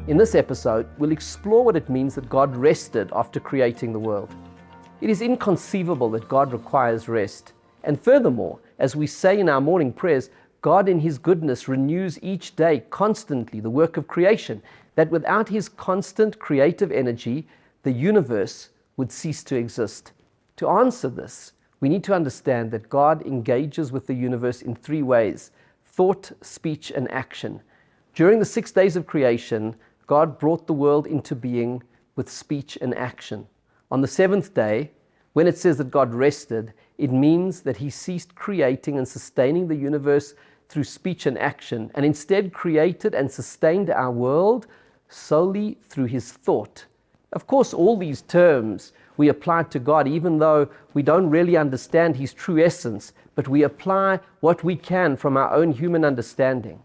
In this episode, we'll explore what it means that God rested after creating the world. It is inconceivable that God requires rest. And furthermore, as we say in our morning prayers, God in His goodness renews each day constantly the work of creation, that without His constant creative energy, the universe would cease to exist. To answer this, we need to understand that God engages with the universe in three ways: thought, speech, and action. During the 6 days of creation, God brought the world into being with speech and action. On the seventh day, when it says that God rested, it means that He ceased creating and sustaining the universe through speech and action, and instead created and sustained our world solely through His thought. Of course, all these terms we apply to God, even though we don't really understand His true essence, but we apply what we can from our own human understanding.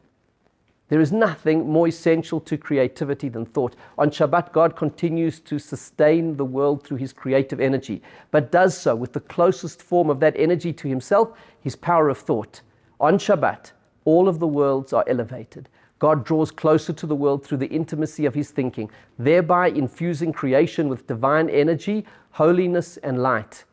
There is nothing more essential to creativity than thought. On Shabbat, God continues to sustain the world through His creative energy, but does so with the closest form of that energy to Himself, His power of thought. On Shabbat, all of the worlds are elevated. God draws closer to the world through the intimacy of His thinking, thereby infusing creation with divine energy, holiness, and light.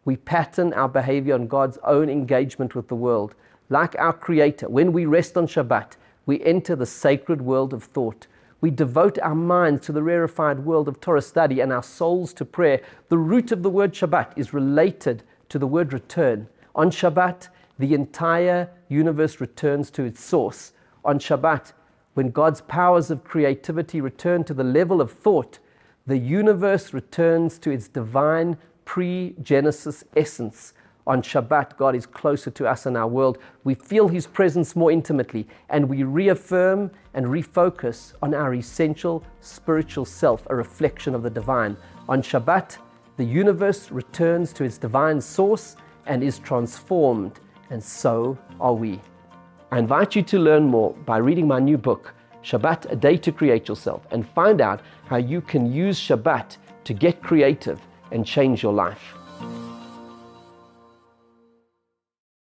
We pattern our behavior on God's own engagement with the world. Like our Creator, when we rest on Shabbat, we enter the sacred world of thought. We devote our minds to the rarefied world of Torah study and our souls to prayer. The root of the word Shabbat is related to the word return. On Shabbat, the entire universe returns to its source. On Shabbat, when God's powers of creativity return to the level of thought, the universe returns to its divine pre-Genesis essence. On Shabbat, God is closer to us in our world. We feel His presence more intimately, and we reaffirm and refocus on our essential spiritual self, a reflection of the divine. On Shabbat, the universe returns to its divine source and is transformed, and so are we. I invite you to learn more by reading my new book, Shabbat, A Day to Create Yourself, and find out how you can use Shabbat to get creative and change your life.